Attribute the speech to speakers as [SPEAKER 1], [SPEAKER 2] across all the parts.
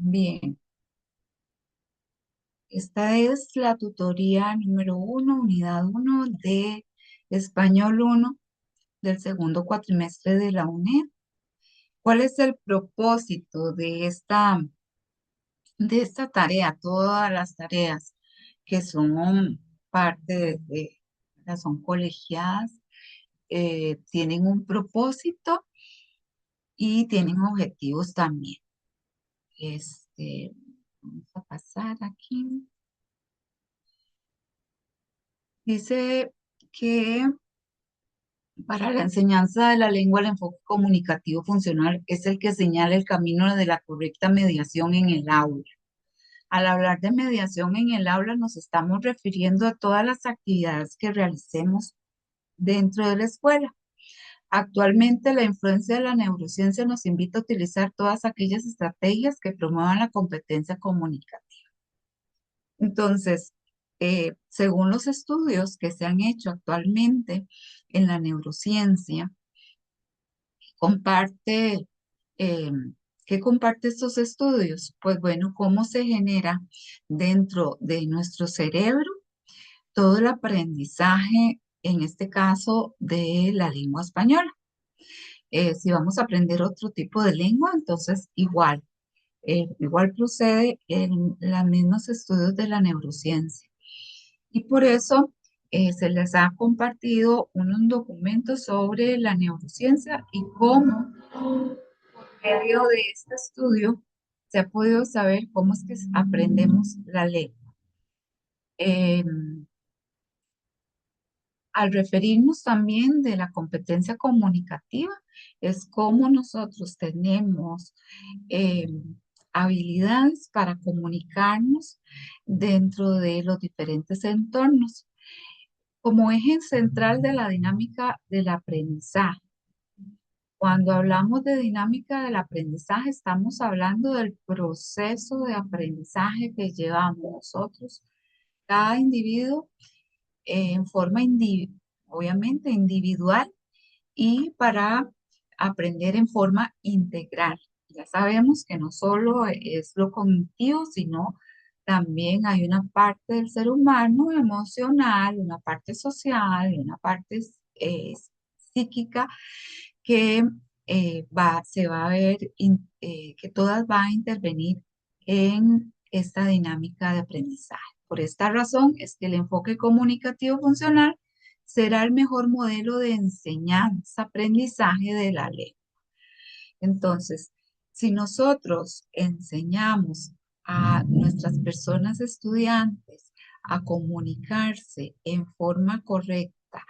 [SPEAKER 1] Bien, esta es la tutoría número 1, unidad 1 de Español 1 del segundo cuatrimestre de la UNED. ¿Cuál es el propósito de esta tarea? Todas las tareas que son parte son colegiadas, tienen un propósito y tienen objetivos también. Vamos a pasar aquí. Dice que para la enseñanza de la lengua, el enfoque comunicativo funcional es el que señala el camino de la correcta mediación en el aula. Al hablar de mediación en el aula, nos estamos refiriendo a todas las actividades que realicemos dentro de la escuela. Actualmente, la influencia de la neurociencia nos invita a utilizar todas aquellas estrategias que promuevan la competencia comunicativa. Entonces, según los estudios que se han hecho actualmente en la neurociencia, comparte, eh, ¿qué comparte estos estudios? Pues bueno, cómo se genera dentro de nuestro cerebro todo el aprendizaje, en este caso, de la lengua española. Si vamos a aprender otro tipo de lengua, entonces igual procede en los mismos estudios de la neurociencia. Y por eso se les ha compartido unos documentos sobre la neurociencia y cómo medio de este estudio se ha podido saber cómo es que aprendemos la lengua. Eh, Al referirnos también de la competencia comunicativa, es cómo nosotros tenemos eh, habilidades para comunicarnos dentro de los diferentes entornos, como eje central de la dinámica del aprendizaje. Cuando hablamos de dinámica del aprendizaje, estamos hablando del proceso de aprendizaje que llevamos nosotros, cada individuo, en forma obviamente individual y para aprender en forma integral. Ya sabemos que no solo es lo cognitivo, sino también hay una parte del ser humano emocional, una parte social, una parte eh, psíquica que se va a ver que todas van a intervenir en esta dinámica de aprendizaje. Por esta razón es que el enfoque comunicativo funcional será el mejor modelo de enseñanza, aprendizaje de la lengua. Entonces, si nosotros enseñamos a nuestras personas estudiantes a comunicarse en forma correcta,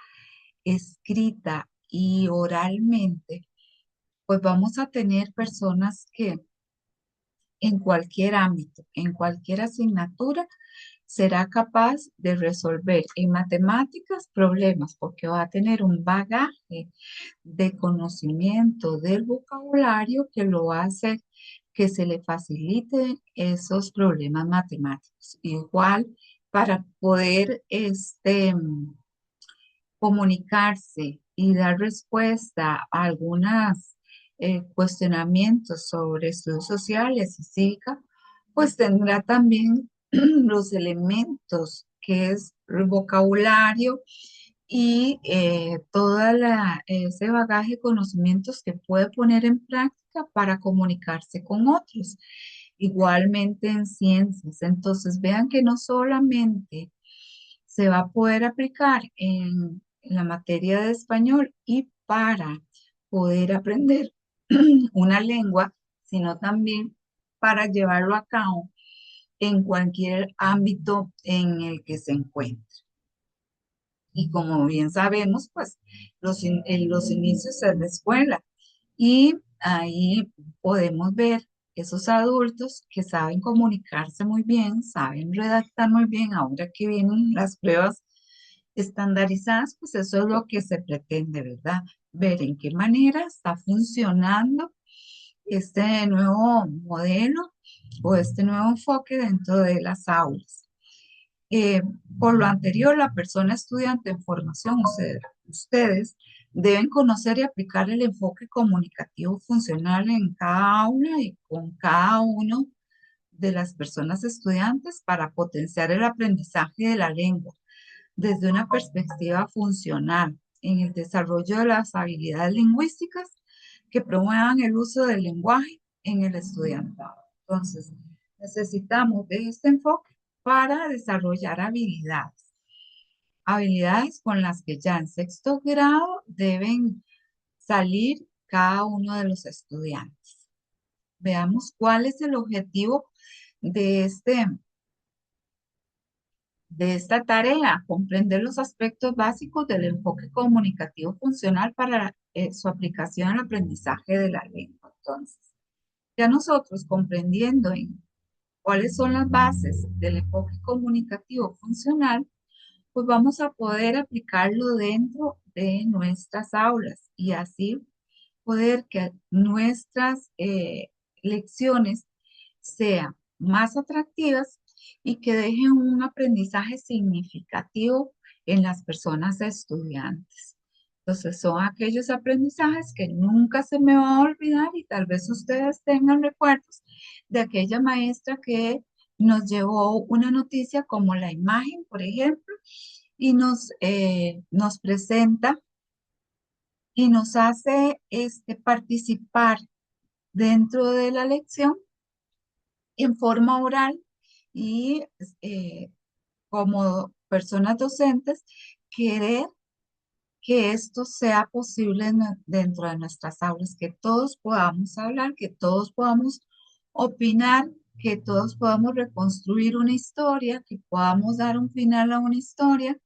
[SPEAKER 1] escrita y oralmente, pues vamos a tener personas que en cualquier ámbito, en cualquier asignatura, será capaz de resolver en matemáticas problemas porque va a tener un bagaje de conocimiento del vocabulario que lo hace que se le faciliten esos problemas matemáticos. Igual para poder comunicarse y dar respuesta a algunos cuestionamientos sobre estudios sociales y cívica, pues tendrá también los elementos que es el vocabulario y ese bagaje de conocimientos que puede poner en práctica para comunicarse con otros. Igualmente en ciencias. Entonces vean que no solamente se va a poder aplicar en la materia de español y para poder aprender una lengua, sino también para llevarlo a cabo en cualquier ámbito en el que se encuentre. Y como bien sabemos, pues en los inicios es la escuela y ahí podemos ver esos adultos que saben comunicarse muy bien, saben redactar muy bien. Ahora que vienen las pruebas estandarizadas, pues eso es lo que se pretende, ¿verdad? Ver en qué manera está funcionando este nuevo modelo o este nuevo enfoque dentro de las aulas. Eh, por lo anterior, la persona estudiante en formación, ustedes deben conocer y aplicar el enfoque comunicativo funcional en cada aula y con cada uno de las personas estudiantes para potenciar el aprendizaje de la lengua desde una perspectiva funcional en el desarrollo de las habilidades lingüísticas que promuevan el uso del lenguaje en el estudiantado. Entonces, necesitamos de este enfoque para desarrollar habilidades con las que ya en sexto grado deben salir cada uno de los estudiantes. Veamos cuál es el objetivo de de esta tarea, comprender los aspectos básicos del enfoque comunicativo funcional para su aplicación al aprendizaje de la lengua. Entonces, ya nosotros comprendiendo cuáles son las bases del enfoque comunicativo funcional, pues vamos a poder aplicarlo dentro de nuestras aulas y así poder que nuestras lecciones sean más atractivas y que dejen un aprendizaje significativo en las personas estudiantes. Entonces son aquellos aprendizajes que nunca se me va a olvidar y tal vez ustedes tengan recuerdos de aquella maestra que nos llevó una noticia como la imagen, por ejemplo, y nos presenta y nos hace participar dentro de la lección en forma oral y como personas docentes querer que esto sea posible dentro de nuestras aulas, que todos podamos hablar, que todos podamos opinar, que todos podamos reconstruir una historia, que podamos dar un final a una historia,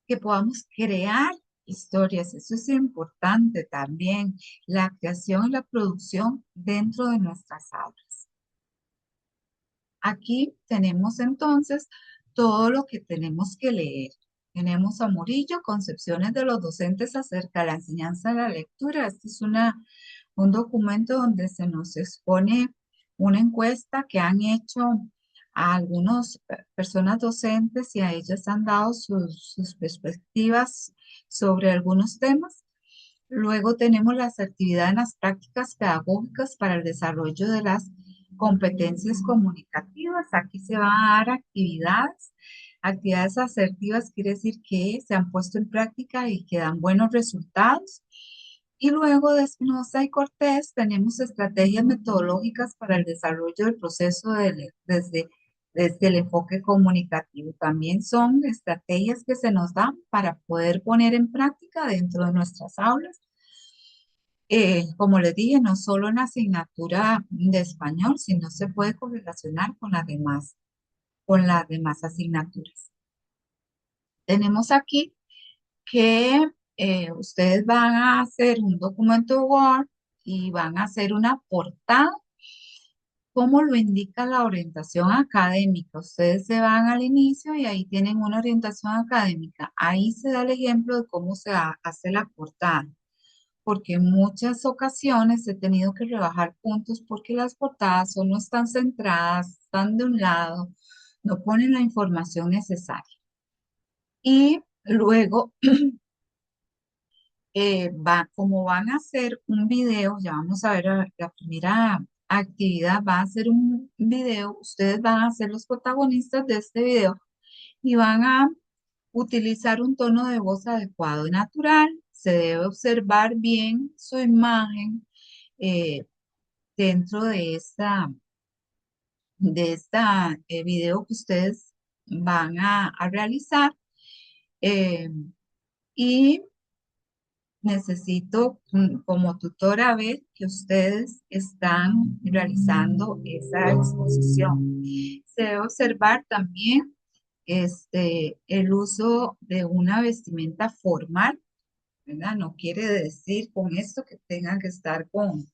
[SPEAKER 1] que podamos crear historias. Eso es importante también, la creación y la producción dentro de nuestras aulas. Aquí tenemos entonces todo lo que tenemos que leer. Tenemos a Murillo, Concepciones de los docentes acerca de la enseñanza de la lectura. Este es un documento donde se nos expone una encuesta que han hecho a algunas personas docentes y a ellas han dado sus perspectivas sobre algunos temas. Luego tenemos las actividades en las prácticas pedagógicas para el desarrollo de las competencias comunicativas. Aquí se van a dar actividades asertivas, quiere decir que se han puesto en práctica y que dan buenos resultados. Y luego de Espinosa y Cortés tenemos estrategias metodológicas para el desarrollo del proceso desde el enfoque comunicativo. También son estrategias que se nos dan para poder poner en práctica dentro de nuestras aulas. Como les dije, no solo en la asignatura de español, sino se puede correlacionar con las demás asignaturas. Tenemos aquí que ustedes van a hacer un documento Word y van a hacer una portada, como lo indica la orientación académica. Ustedes se van al inicio y ahí tienen una orientación académica. Ahí se da el ejemplo de cómo hace la portada, porque en muchas ocasiones he tenido que rebajar puntos porque las portadas solo no están centradas, están de un lado, no ponen la información necesaria. Y luego como van a hacer un video, ya vamos a ver la primera actividad, va a ser un video, ustedes van a ser los protagonistas de este video y van a utilizar un tono de voz adecuado y natural. Se debe observar bien su imagen eh, dentro de esta video que ustedes van a realizar. eh, y necesito como tutora ver que ustedes están realizando esa exposición. Se debe observar también el uso de una vestimenta formal, ¿verdad? No quiere decir con esto que tengan que estar con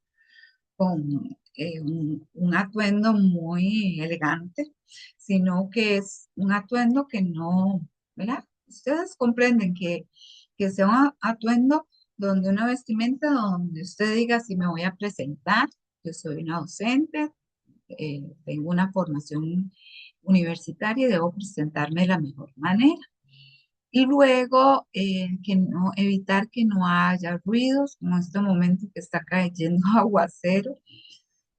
[SPEAKER 1] un atuendo muy elegante, sino que es un atuendo que no, ¿verdad? Ustedes comprenden que sea un atuendo donde una vestimenta donde usted diga si me voy a presentar, yo soy una docente, tengo una formación universitaria y debo presentarme de la mejor manera. Y luego, evitar que no haya ruidos, como en este momento que está cayendo aguacero.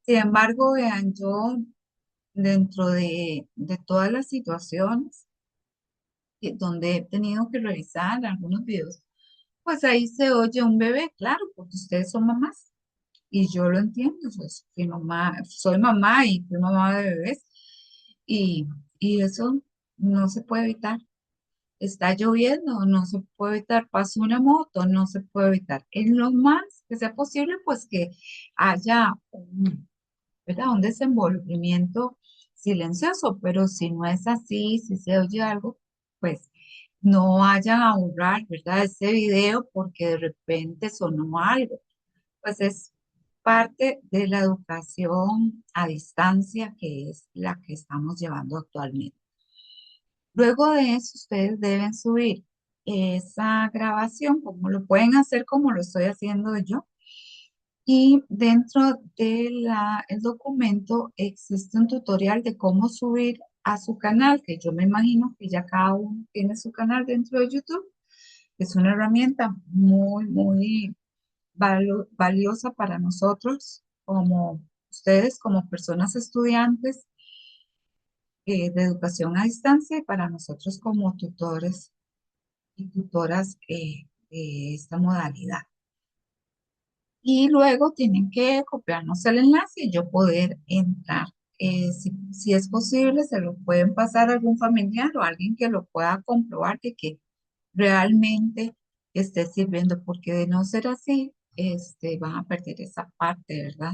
[SPEAKER 1] Sin embargo, vean, yo dentro de todas las situaciones donde he tenido que revisar algunos videos, pues ahí se oye un bebé, claro, porque ustedes son mamás y yo lo entiendo, soy mamá y fui mamá de bebés y, y eso no se puede evitar. Está lloviendo, no se puede evitar, pasó una moto, no se puede evitar. En lo más que sea posible, pues que haya ¿verdad? Un desenvolvimiento silencioso, pero si no es así, si se oye algo, pues no vayan a borrar, ¿verdad? Ese video porque de repente sonó algo. Pues es parte de la educación a distancia que es la que estamos llevando actualmente. Luego de eso, ustedes deben subir esa grabación, como lo pueden hacer como lo estoy haciendo yo. Y dentro del documento existe un tutorial de cómo subir a su canal, que yo me imagino que ya cada uno tiene su canal dentro de YouTube. Es una herramienta muy, muy valiosa para nosotros, como ustedes, como personas estudiantes de educación a distancia y para nosotros como tutores y tutoras de esta modalidad. Y luego tienen que copiarnos el enlace y yo poder entrar. Si es posible, se lo pueden pasar a algún familiar o alguien que lo pueda comprobar de que realmente esté sirviendo, porque de no ser así, van a perder esa parte, ¿verdad?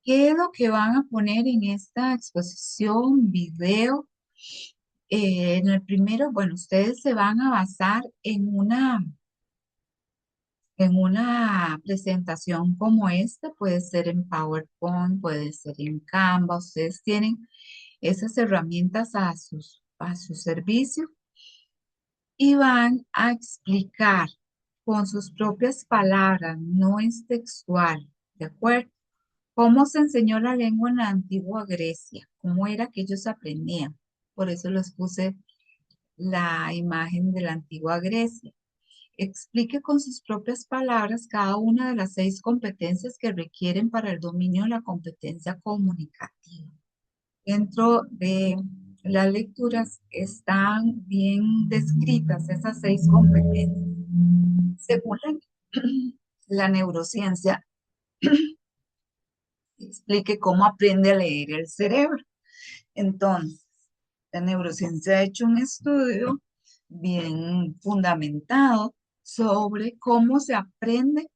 [SPEAKER 1] ¿Qué es lo que van a poner en esta exposición, video? En el primero, bueno, ustedes se van a basar en una presentación como esta, puede ser en PowerPoint, puede ser en Canva, ustedes tienen esas herramientas a su servicio y van a explicar con sus propias palabras, no es textual, ¿de acuerdo? ¿Cómo se enseñó la lengua en la antigua Grecia? ¿Cómo era que ellos aprendían? Por eso les puse la imagen de la antigua Grecia. Explique con sus propias palabras cada una de las 6 competencias que requieren para el dominio de la competencia comunicativa. Dentro de las lecturas están bien descritas esas 6 competencias. Según la neurociencia, explique cómo aprende a leer el cerebro. Entonces, la neurociencia ha hecho un estudio bien fundamentado sobre cómo se aprende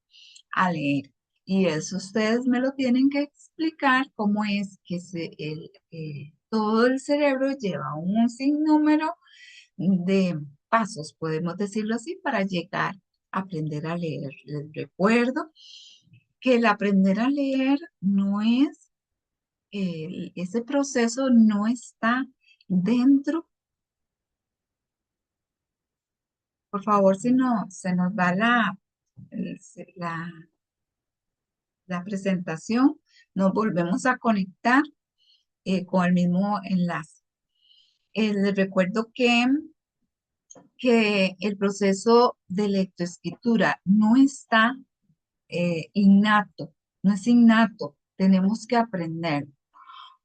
[SPEAKER 1] a leer. Y eso ustedes me lo tienen que explicar cómo es que todo el cerebro lleva un sinnúmero de pasos, podemos decirlo así, para llegar a aprender a leer. Les recuerdo que el aprender a leer no es, ese proceso no está dentro. Por favor, si no se nos va la, la presentación, nos volvemos a conectar con el mismo enlace. Les recuerdo que el proceso de lectoescritura no está innato, no es innato, tenemos que aprender.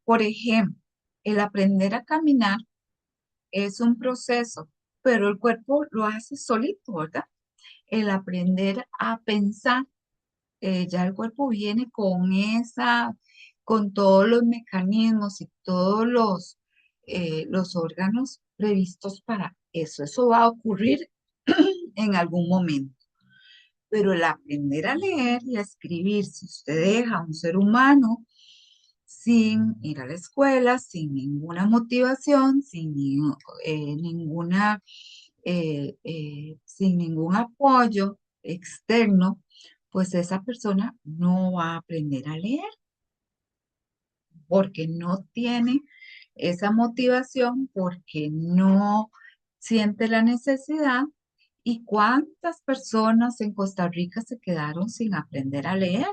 [SPEAKER 1] Por ejemplo, el aprender a caminar es un proceso, pero el cuerpo lo hace solito, ¿verdad? El aprender a pensar, ya el cuerpo viene con todos los mecanismos y todos los órganos previstos para eso. Eso va a ocurrir en algún momento. Pero el aprender a leer y a escribir, si usted deja a un ser humano sin ir a la escuela, sin ninguna motivación, sin ningún apoyo externo, pues esa persona no va a aprender a leer porque no tiene esa motivación, porque no siente la necesidad. ¿Y cuántas personas en Costa Rica se quedaron sin aprender a leer?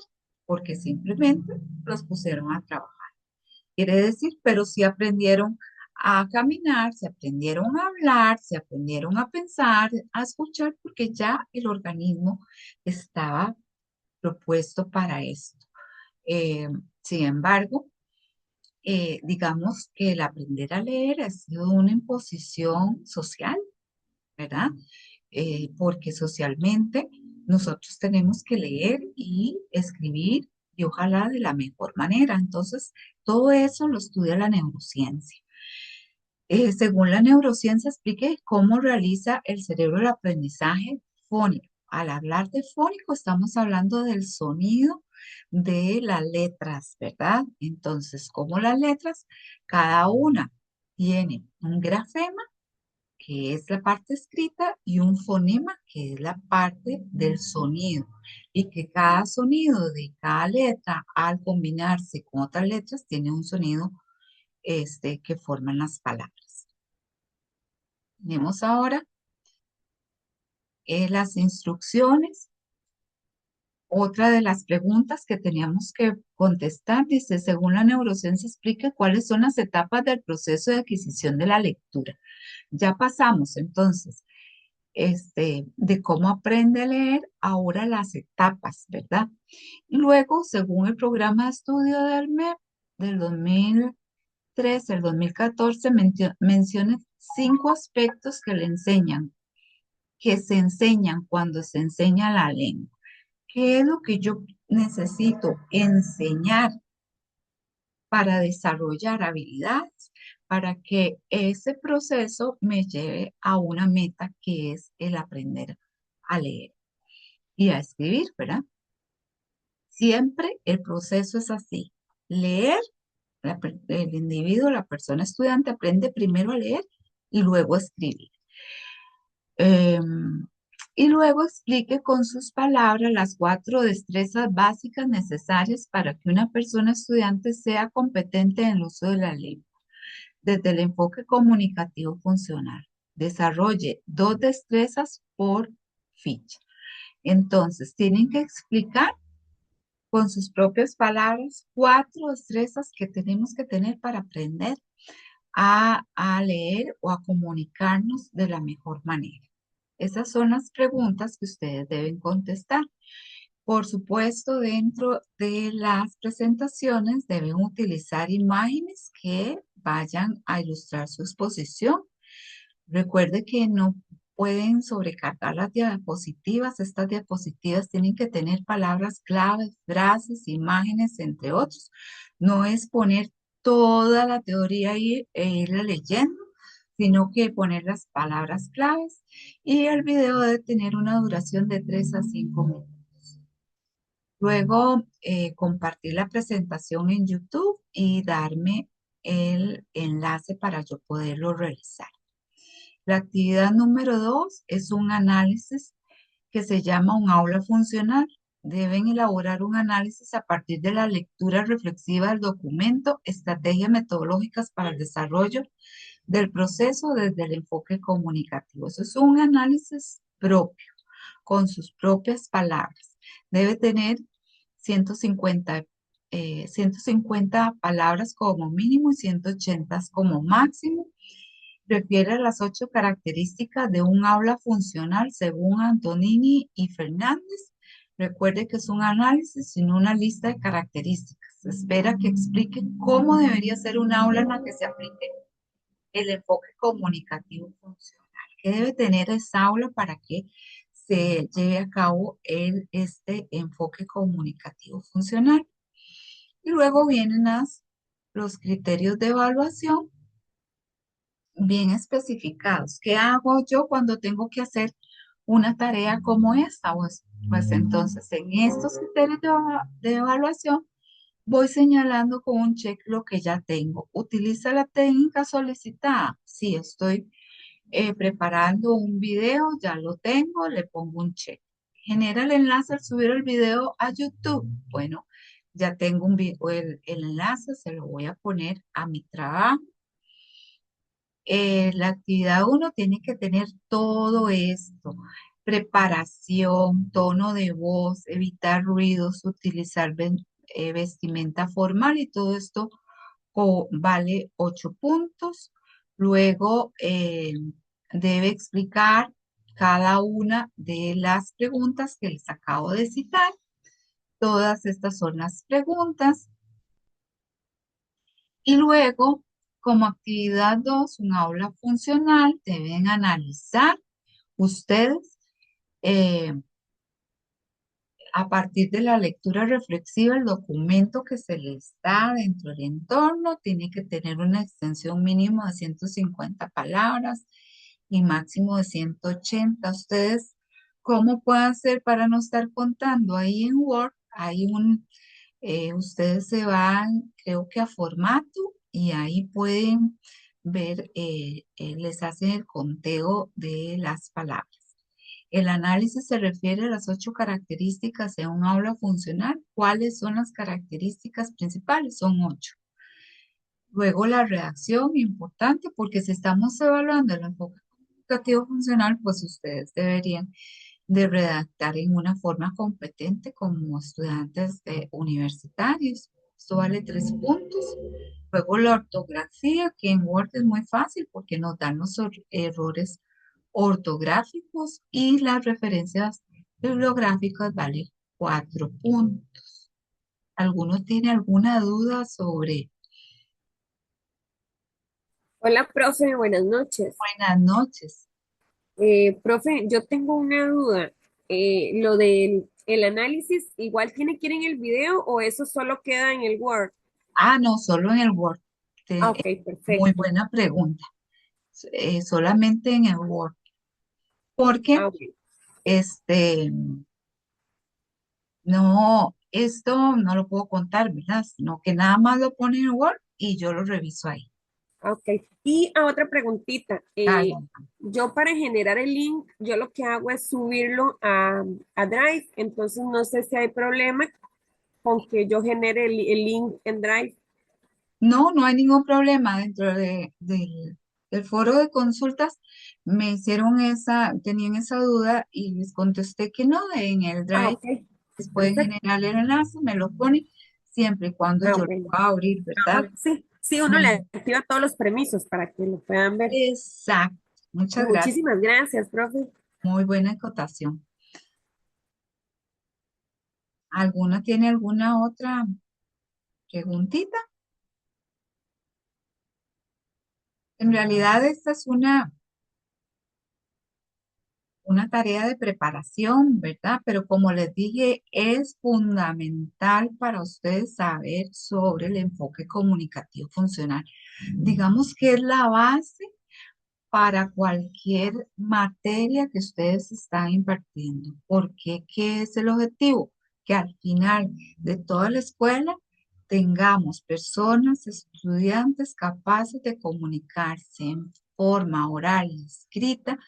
[SPEAKER 1] Porque simplemente los pusieron a trabajar. Quiere decir, pero sí aprendieron a caminar, se aprendieron a hablar, se aprendieron a pensar, a escuchar, porque ya el organismo estaba propuesto para esto. Eh, Sin embargo, digamos que el aprender a leer ha sido una imposición social, ¿verdad? Porque socialmente nosotros tenemos que leer y escribir y ojalá de la mejor manera. Entonces, todo eso lo estudia la neurociencia. Según la neurociencia, explique cómo realiza el cerebro el aprendizaje fónico. Al hablar de fónico, estamos hablando del sonido de las letras, ¿verdad? Entonces, como las letras, cada una tiene un grafema, que es la parte escrita, y un fonema, que es la parte del sonido. Y que cada sonido de cada letra, al combinarse con otras letras, tiene un sonido que forman las palabras. Tenemos ahora las instrucciones. Otra de las preguntas que teníamos que contestar dice, según la neurociencia, explique cuáles son las etapas del proceso de adquisición de la lectura. Ya pasamos entonces de cómo aprende a leer, ahora las etapas, ¿verdad? Y luego, según el programa de estudio del MEP del 2013 al 2014, menciona 5 aspectos que le enseñan, que se enseñan cuando se enseña la lengua. ¿Qué es lo que yo necesito enseñar para desarrollar habilidades, para que ese proceso me lleve a una meta que es el aprender a leer y a escribir, ¿verdad? Siempre el proceso es así. Leer, el individuo, la persona estudiante aprende primero a leer y luego a escribir. Em, y luego explique con sus palabras las 4 destrezas básicas necesarias para que una persona estudiante sea competente en el uso de la lengua. Desde el enfoque comunicativo funcional, desarrolle 2 destrezas por ficha. Entonces, tienen que explicar con sus propias palabras 4 destrezas que tenemos que tener para aprender a leer o a comunicarnos de la mejor manera. Esas son las preguntas que ustedes deben contestar. Por supuesto, dentro de las presentaciones deben utilizar imágenes que vayan a ilustrar su exposición. Recuerde que no pueden sobrecargar las diapositivas. Estas diapositivas tienen que tener palabras claves, frases, imágenes, entre otros. No es poner toda la teoría ahí e irla leyendo, sino que poner las palabras claves. Y el video debe tener una duración de 3 a 5 minutos. Luego, compartir la presentación en YouTube y darme el enlace para yo poderlo realizar. La actividad número 2 es un análisis que se llama un aula funcional. Deben elaborar un análisis a partir de la lectura reflexiva del documento, estrategias metodológicas para el desarrollo del proceso desde el enfoque comunicativo. Eso es un análisis propio, con sus propias palabras. Debe tener 150, 150 palabras como mínimo y 180 como máximo. Refiere a las 8 características de un aula funcional según Antonini y Fernández. Recuerde que es un análisis, sino una lista de características. Se espera que explique cómo debería ser un aula en la que se aplique el enfoque comunicativo funcional. ¿Qué debe tener esa aula para que se lleve a cabo este enfoque comunicativo funcional? Y luego vienen los criterios de evaluación bien especificados. ¿Qué hago yo cuando tengo que hacer una tarea como esta? Pues entonces en estos criterios de evaluación voy señalando con un check lo que ya tengo. ¿Utiliza la técnica solicitada? Sí, estoy preparando un video, ya lo tengo, le pongo un check. ¿Genera el enlace al subir el video a YouTube? Bueno, ya tengo el enlace, se lo voy a poner a mi trabajo. La actividad uno tiene que tener todo esto, preparación, tono de voz, evitar ruidos, utilizar vestimenta formal y todo esto vale 8 puntos. Luego debe explicar cada una de las preguntas que les acabo de citar. Todas estas son las preguntas. Y luego, como actividad 2, un aula funcional, deben analizar ustedes eh, a partir de la lectura reflexiva el documento que se les da dentro del entorno. Tiene que tener una extensión mínima de 150 palabras y máximo de 180. Ustedes, ¿cómo pueden hacer para no estar contando? Ahí en Word hay ustedes se van, creo que a formato, y ahí pueden ver, les hacen el conteo de las palabras. El análisis se refiere a las 8 características de un aula funcional. ¿Cuáles son las características principales? Son 8. Luego la redacción, importante, porque si estamos evaluando el enfoque comunicativo funcional, pues ustedes deberían de redactar en una forma competente como estudiantes universitarios. Esto vale 3 puntos. Luego la ortografía, que en Word es muy fácil porque nos dan los errores ortográficos, y las referencias bibliográficas vale 4 puntos. ¿Alguno tiene alguna duda sobre?
[SPEAKER 2] Hola, profe, buenas noches.
[SPEAKER 1] Buenas noches.
[SPEAKER 2] Profe, yo tengo una duda. Lo del el análisis, ¿igual tiene que ir en el video o eso solo queda en el Word?
[SPEAKER 1] Ah, no, solo en el Word.
[SPEAKER 2] Ah,
[SPEAKER 1] Te-
[SPEAKER 2] ok,
[SPEAKER 1] Muy
[SPEAKER 2] perfecto.
[SPEAKER 1] buena pregunta. Solamente en el Word. Porque
[SPEAKER 2] Ah, ok,
[SPEAKER 1] este, no, esto no lo puedo contar, ¿verdad? Sino que nada más lo pone en Word y yo lo reviso ahí.
[SPEAKER 2] ah, ok. Y otra preguntita.
[SPEAKER 1] Hagan.
[SPEAKER 2] Yo para generar el link, yo lo que hago es subirlo a Drive, entonces no sé si hay problema con que yo genere el link en Drive.
[SPEAKER 1] No, no hay ningún problema dentro del foro de consultas. Me hicieron tenían esa duda y les contesté que no, en el
[SPEAKER 2] Ah,
[SPEAKER 1] Drive
[SPEAKER 2] ok,
[SPEAKER 1] les pueden
[SPEAKER 2] perfecto.
[SPEAKER 1] generar el enlace, me lo ponen siempre y cuando
[SPEAKER 2] Ah,
[SPEAKER 1] yo lo
[SPEAKER 2] bueno.
[SPEAKER 1] pueda abrir, ¿verdad?
[SPEAKER 2] Ah, sí, sí, uno le
[SPEAKER 1] Me-
[SPEAKER 2] activa todos los permisos para que lo puedan ver.
[SPEAKER 1] Exacto. Muchas gracias.
[SPEAKER 2] Muchísimas gracias, profe.
[SPEAKER 1] Muy buena acotación. ¿Alguna tiene alguna otra preguntita? En realidad esta es una tarea de preparación, ¿verdad? Pero como les dije, es fundamental para ustedes saber sobre el enfoque comunicativo funcional. Digamos que es la base para cualquier materia que ustedes están impartiendo. Porque ¿qué es el objetivo? Que al final de toda la escuela tengamos personas, estudiantes capaces de comunicarse en forma oral y escrita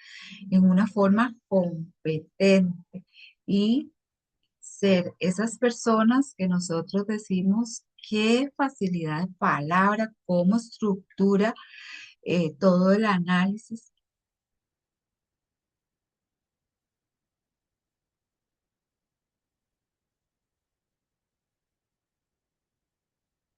[SPEAKER 1] en una forma competente y ser esas personas que nosotros decimos qué facilidad de palabra, cómo estructura todo el análisis